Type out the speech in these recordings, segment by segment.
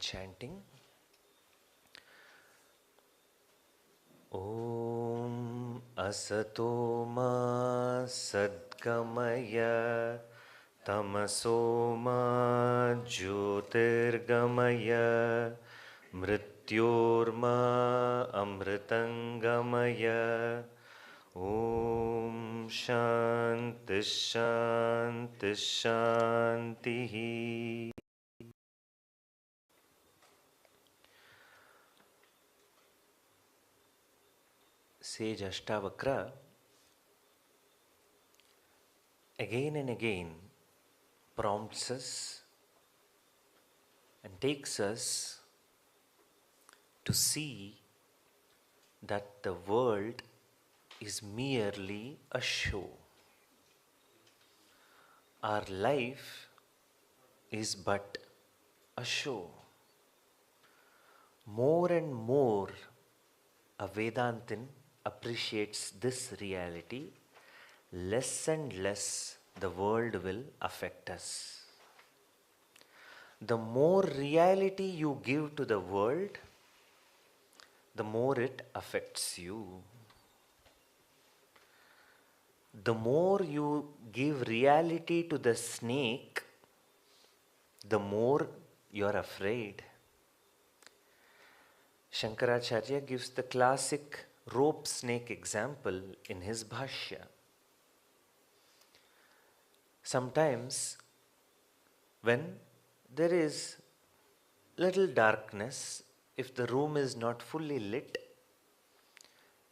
chanting. Om Asato Ma Sadgamaya Tamaso Ma Jyotirgamaya Mrityorma Amritangamaya. Om Shanti Shanti Shanti. Sage Ashtavakra again and again prompts us and takes us to see that the world is merely a show. Our life is but a show. More and more, a Vedantin appreciates this reality, less and less the world will affect us. The more reality you give to the world, the more it affects you. The more you give reality to the snake, the more you are afraid. Shankaracharya gives the classic rope snake example in his Bhashya. Sometimes when there is little darkness, if the room is not fully lit,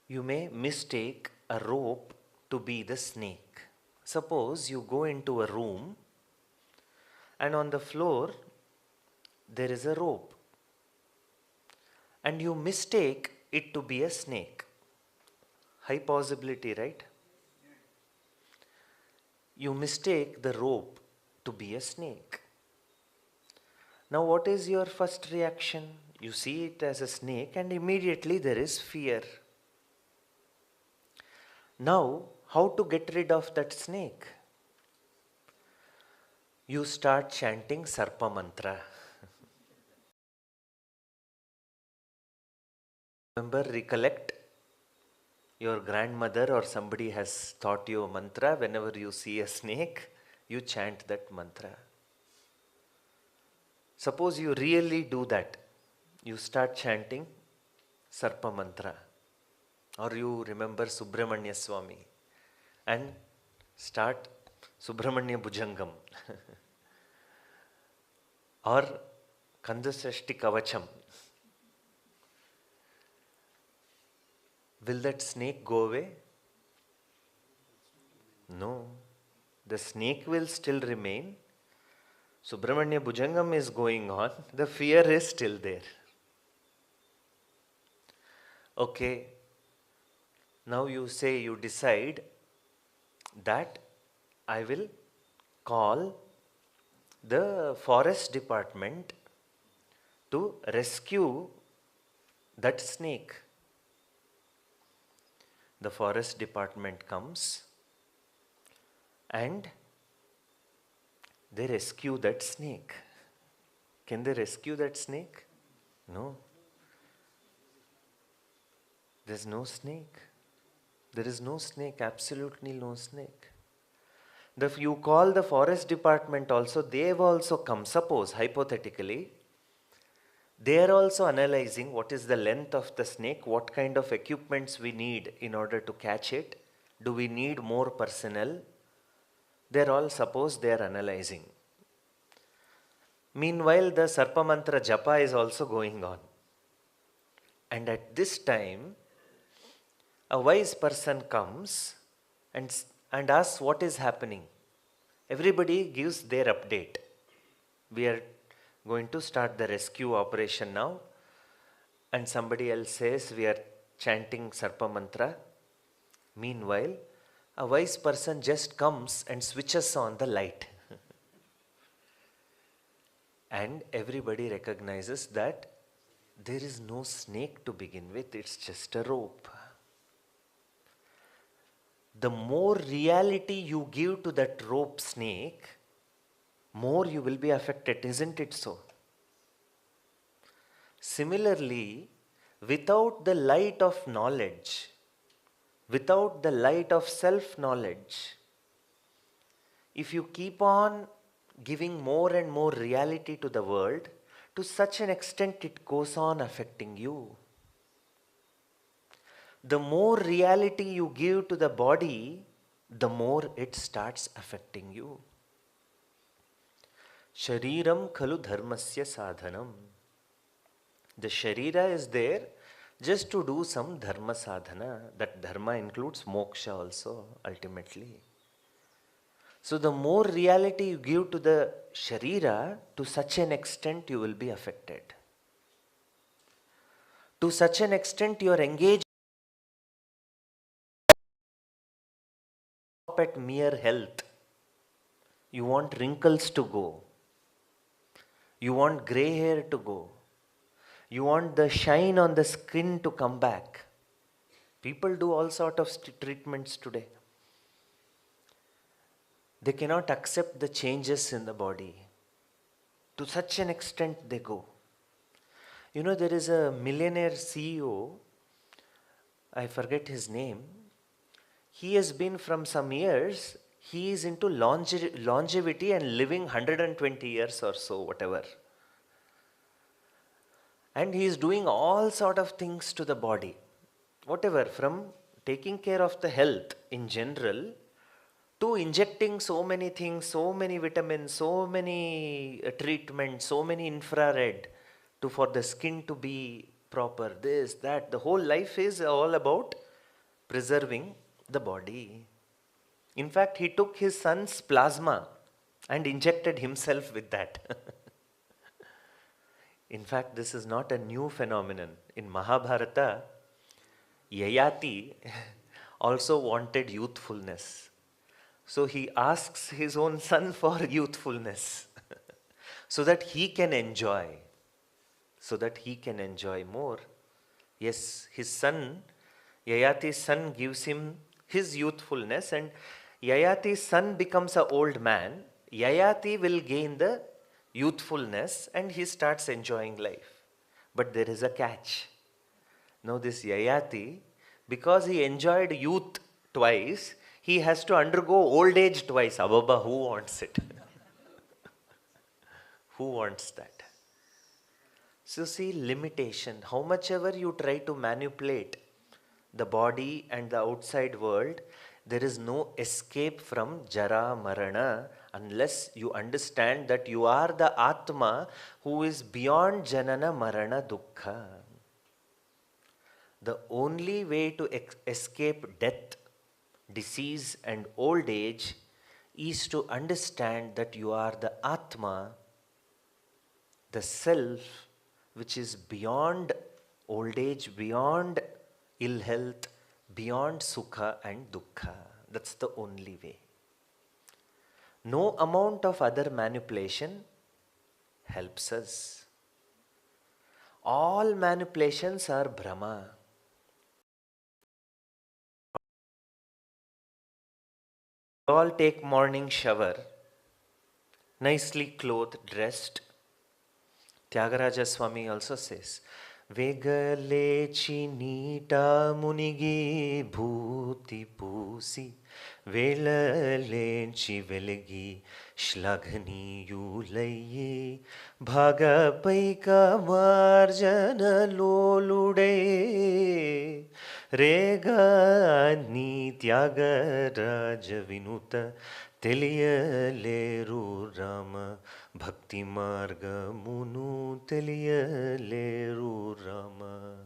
you may mistake a rope to be the snake. Suppose you go into a room and on the floor there is a rope and you mistake it to be a snake. High possibility, right? You mistake the rope to be a snake. Now what is your first reaction? You see it as a snake and immediately there is fear. Now, how to get rid of that snake? You start chanting Sarpa mantra. Remember, recollect, your grandmother or somebody has taught you a mantra. Whenever you see a snake, you chant that mantra. Suppose you really do that. You start chanting Sarpa mantra. Or you remember Subramanya Swami and start Subramanya Bhujangam. Or Kandasashti Kavacham. Will that snake go away? No. The snake will still remain. Subramanya Bhujangam is going on. The fear is still there. Okay. Now you say, you decide that I will call the forest department to rescue that snake. The forest department comes and they rescue that snake. Can they rescue that snake? No. There's no snake. There is no snake, absolutely no snake. You call the forest department also, they have also come. Suppose, hypothetically, they are also analyzing what is the length of the snake, what kind of equipments we need in order to catch it. Do we need more personnel? Suppose they are analyzing. Meanwhile, the Sarpa Mantra Japa is also going on. And at this time, a wise person comes and asks what is happening. Everybody gives their update. We are going to start the rescue operation now. And somebody else says we are chanting Sarpa Mantra. Meanwhile, a wise person just comes and switches on the light. And everybody recognizes that there is no snake to begin with, it's just a rope. The more reality you give to that rope snake, more you will be affected, isn't it so? Similarly, without the light of knowledge, without the light of self-knowledge, if you keep on giving more and more reality to the world, to such an extent it goes on affecting you. The more reality you give to the body, the more it starts affecting you. Shariram khalu dharmasya sadhanam. The Sharira is there just to do some dharma sadhana. That dharma includes moksha also, ultimately. So the more reality you give to the Sharira, to such an extent you will be affected. To such an extent you are engaged at mere health. You want wrinkles to go. You want grey hair to go. You want the shine on the skin to come back. People do all sort of treatments today. They cannot accept the changes in the body. To such an extent they go. You know, there is a millionaire CEO, I forget his name. He has been from some years, he is into longevity and living 120 years or so, whatever. And he is doing all sort of things to the body. Whatever, from taking care of the health in general, to injecting so many things, so many vitamins, so many treatments, so many infrared, for the skin to be proper, this, that. The whole life is all about preserving the body. In fact, he took his son's plasma and injected himself with that. In fact, this is not a new phenomenon. In Mahabharata, Yayati also wanted youthfulness. So he asks his own son for youthfulness so that he can enjoy. So that he can enjoy more. Yes, his son, Yayati's son gives him his youthfulness, and Yayati's son becomes an old man. Yayati will gain the youthfulness and he starts enjoying life. But there is a catch. Now this Yayati, because he enjoyed youth twice, he has to undergo old age twice. Ababa, who wants it? Who wants that? So see, limitation. How much ever you try to manipulate the body and the outside world, there is no escape from Jara Marana unless you understand that you are the Atma who is beyond Janana Marana Dukkha. The only way to escape death, disease and old age is to understand that you are the Atma, the self which is beyond old age, beyond ill health, beyond sukha and dukkha. That's the only way. No amount of other manipulation helps us. All manipulations are Brahma. All take morning shower, nicely clothed, dressed. Tyagaraja Swami also says, Vegalechi nita munigi bhuti pusi, Velalechi velegi shlaghani yulayi, Bhagapaika marjana lolude, Rega ni Tyagaraja vinuta, Teliyaleru Rama, Bhakti Marga Munu Teliyaleru Rama.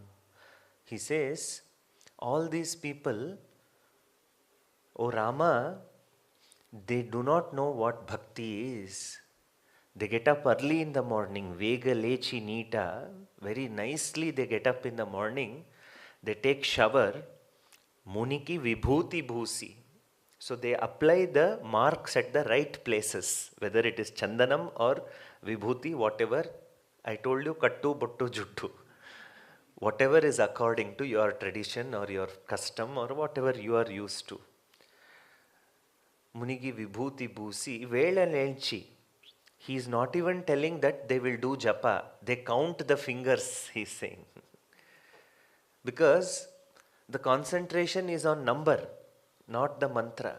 He says, all these people, O Rama, they do not know what bhakti is. They get up early in the morning, Vega Lechi Nita, very nicely they get up in the morning, they take shower, Muniki Vibhuti Bhusi. So they apply the marks at the right places, whether it is Chandanam or Vibhuti, whatever. I told you, Kattu, Bottu, Juttu. Whatever is according to your tradition or your custom or whatever you are used to. Munigi Vibhuti Bhusi Vela Nelchi. He is not even telling that they will do japa. They count the fingers, he is saying. Because the concentration is on number, not the mantra.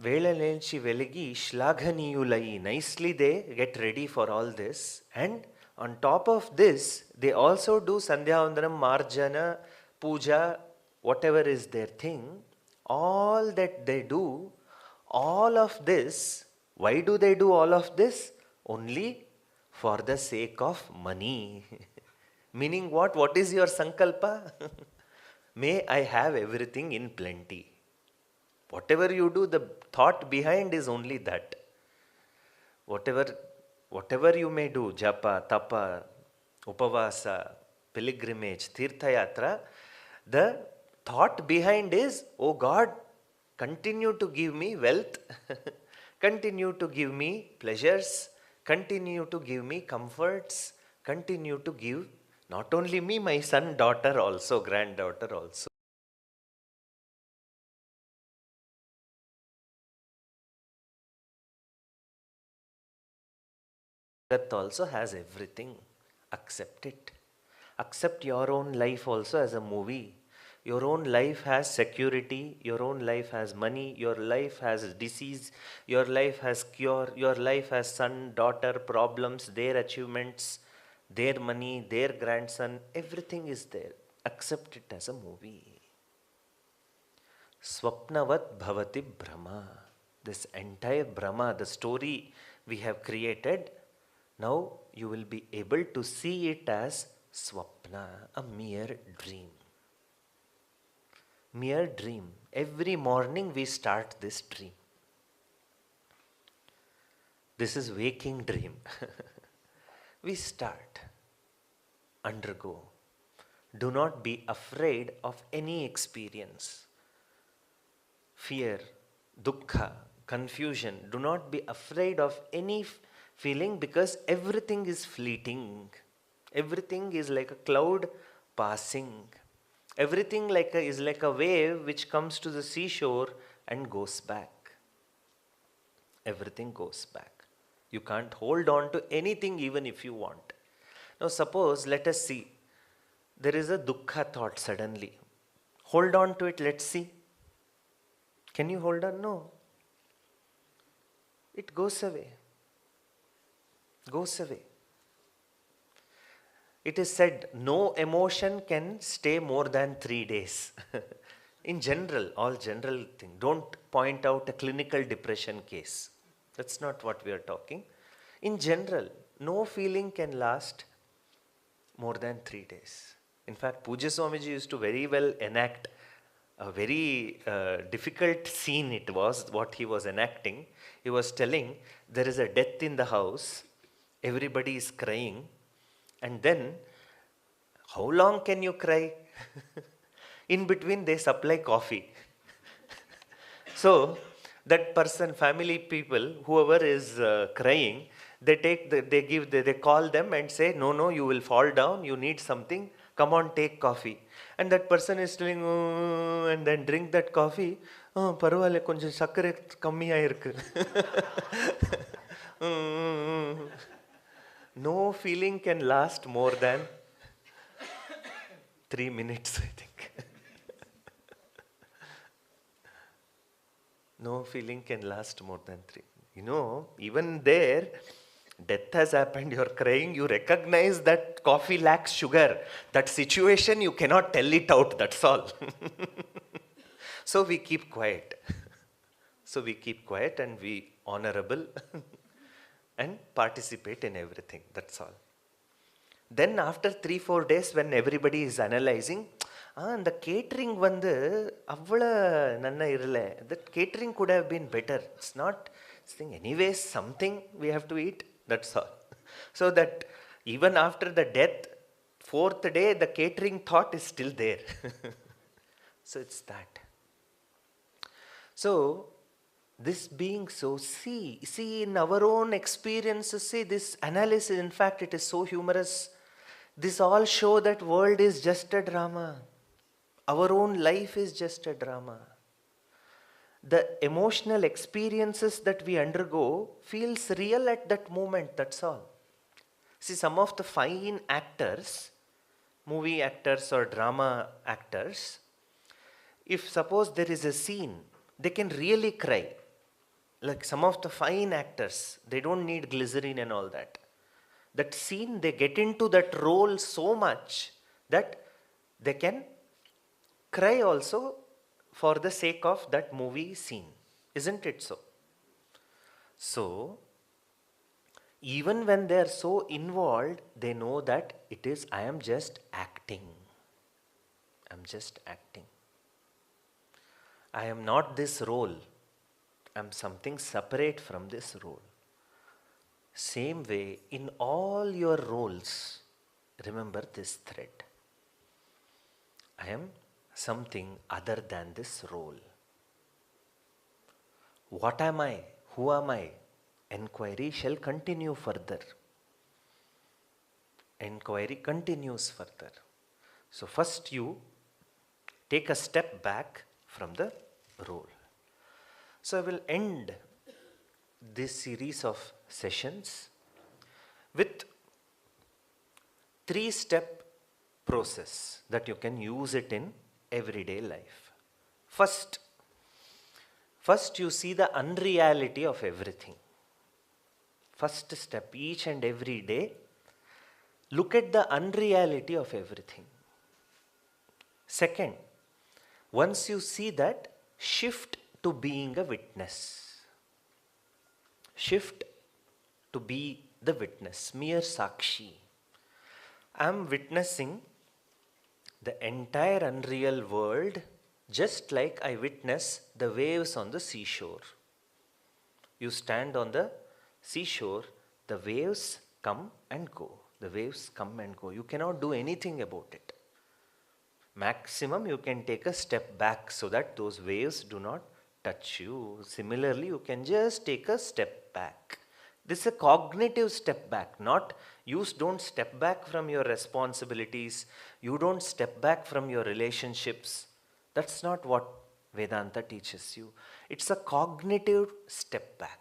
Velanenchi veligi shlaghaniyulai. Nicely they get ready for all this. And on top of this, they also do Sandhyavandanam, Marjana, Puja, whatever is their thing. All that they do, all of this, why do they do all of this? Only for the sake of money. Meaning what? What is your sankalpa? May I have everything in plenty. Whatever you do, the thought behind is only that. Whatever you may do, japa, tapa, upavasa, pilgrimage, tirtha yatra, the thought behind is, oh God, continue to give me wealth, continue to give me pleasures, continue to give me comforts, continue to give not only me, my son, daughter also, granddaughter also. That also has everything. Accept it. Accept your own life also as a movie. Your own life has security, your own life has money, your life has disease, your life has cure, your life has son, daughter, problems, their achievements, their money, their grandson, everything is there. Accept it as a movie. Swapnavat bhavati brahma. This entire Brahma, the story we have created, now you will be able to see it as swapna, a mere dream. Mere dream. Every morning we start this dream. This is waking dream. We start. Undergo. Do not be afraid of any experience. Fear, dukkha, confusion. Do not be afraid of any feeling, because everything is fleeting. Everything is like a cloud passing. Everything is like a wave which comes to the seashore and goes back. Everything goes back. You can't hold on to anything even if you want. Now suppose, let us see, there is a dukkha thought suddenly. Hold on to it, let's see. Can you hold on? No. It goes away. Goes away. It is said, no emotion can stay more than 3 days. In general, all general thing. Don't point out a clinical depression case. That's not what we are talking. In general, no feeling can last more than 3 days. In fact, Pujya Swamiji used to very well enact a very difficult scene. It was what he was enacting. He was telling, there is a death in the house. Everybody is crying. And then, how long can you cry? In between, they supply coffee. So, that person, family people, whoever is crying, they call them and say, no, you will fall down, you need something, come on, take coffee. And that person is telling, and then drink that coffee, பரவாயில்ல கொஞ்சம் சக்கரை கம்மியா இருக்கு. No feeling can last more than 3 minutes, I think. No feeling can last more than 3. Even there, death has happened, you're crying, you recognize that coffee lacks sugar. That situation, you cannot tell it out, that's all. So we keep quiet. And we honorable and participate in everything, that's all. Then after 3-4 days, when everybody is analyzing, the catering that catering could have been better. It's not thing. Anyways, something we have to eat, that's all. So that even after the death, 4th day, the catering thought is still there. So it's that. So, this being so, see in our own experiences, see this analysis, in fact it is so humorous. This all show that world is just a drama. Our own life is just a drama. the emotional experiences that we undergo feels real at that moment, that's all. See, some of the fine actors, movie actors or drama actors, if suppose there is a scene, they can really cry. Like some of the fine actors, they don't need glycerin and all that. That scene, they get into that role so much that they can cry also for the sake of that movie scene. Isn't it so? So, even when they are so involved, they know that it is, I am just acting. I'm just acting. I am not this role. I'm something separate from this role. Same way, in all your roles, remember this thread. I am something other than this role. What am I? Who am I? Enquiry shall continue further. Enquiry continues further. So first you take a step back from the role. So I will end this series of sessions with 3-step process that you can use it in everyday life. First you see the unreality of everything. First step, each and every day, look at the unreality of everything. Second, once you see that, shift to being a witness. Shift to be the witness, mere sakshi. I am witnessing the entire unreal world just like I witness the waves on the seashore. You stand on the seashore, the waves come and go. The waves come and go. You cannot do anything about it. Maximum you can take a step back so that those waves do not touch you. Similarly, you can just take a step back. This is a cognitive step back, not you don't step back from your responsibilities, you don't step back from your relationships. That's not what Vedanta teaches you. It's a cognitive step back.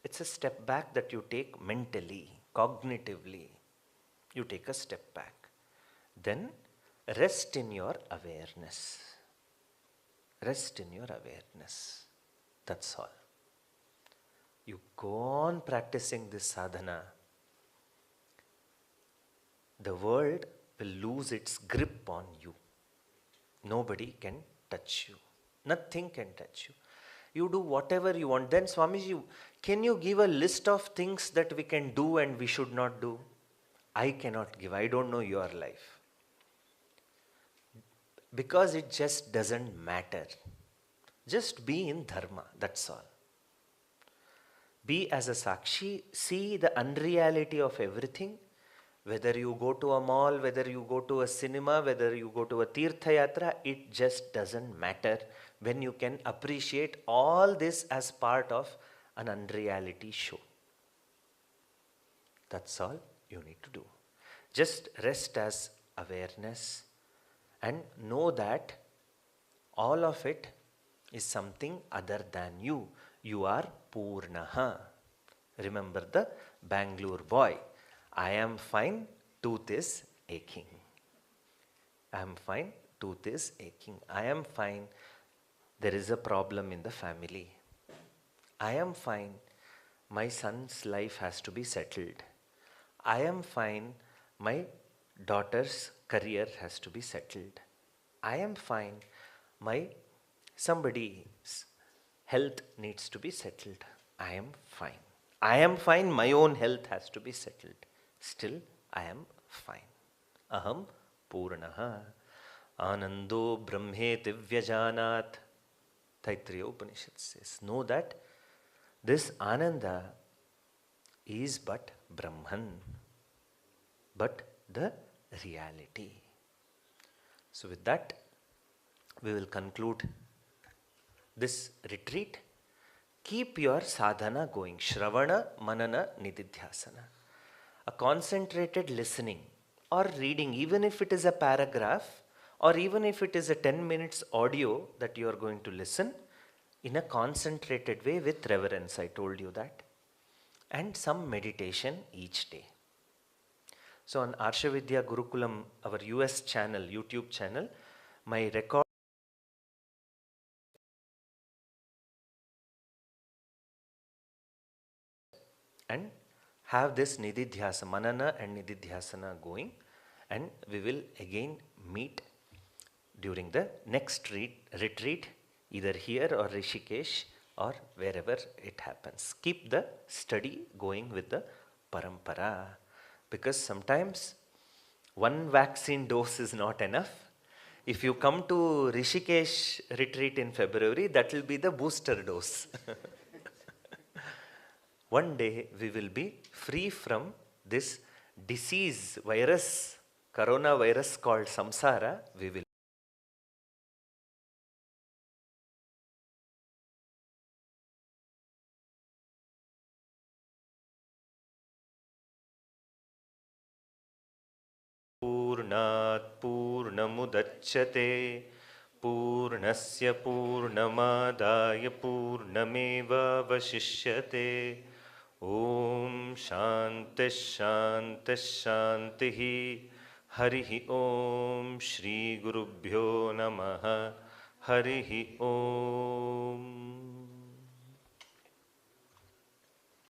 It's a step back that you take mentally, cognitively. You take a step back. Then rest in your awareness. Rest in your awareness. That's all. You go on practicing this sadhana. The world will lose its grip on you. Nobody can touch you. Nothing can touch you. You do whatever you want. Then Swamiji, can you give a list of things that we can do and we should not do? I cannot give. I don't know your life. Because it just doesn't matter. Just be in dharma. That's all. Be as a sakshi. See the unreality of everything. Whether you go to a mall, whether you go to a cinema, whether you go to a tirtha yatra, it just doesn't matter when you can appreciate all this as part of an unreality show. That's all you need to do. Just rest as awareness and know that all of it is something other than you. You are Purnaha. Remember the Bangalore boy. I am fine, tooth is aching. I am fine, tooth is aching. I am fine, there is a problem in the family. I am fine, my son's life has to be settled. I am fine, my daughter's career has to be settled. I am fine, my somebody's health needs to be settled. I am fine. I am fine, my own health has to be settled. Still, I am fine. Aham Purnaha. Anando Brahmeti Vyajanat. Taittiriya Upanishad says, know that this Ananda is but Brahman, but the reality. So with that, we will conclude this retreat. Keep your sadhana going. Shravana, Manana, Nididhyasana. A concentrated listening or reading, even if it is a paragraph or even if it is a 10 minutes audio that you are going to listen in a concentrated way with reverence, I told you that, and some meditation each day. So on Arshavidya Gurukulam, our US channel, YouTube channel, my record and have this Nididhyasa, Manana and Nididhyasana going, and we will again meet during the next retreat, either here or Rishikesh or wherever it happens. Keep the study going with the parampara, because sometimes one vaccine dose is not enough. If you come to Rishikesh retreat in February, that will be the booster dose. One day we will be free from this disease, virus, coronavirus called samsara. We will. पूर्णात् पूर्णमुदच्यते पूर्णस्य पूर्णमादाय पूर्णमेवावशिष्यते ॐ शान्तिः शान्तिः शान्तिः हरिः ॐ श्रीगुरुभ्यो नमः हरिः ॐ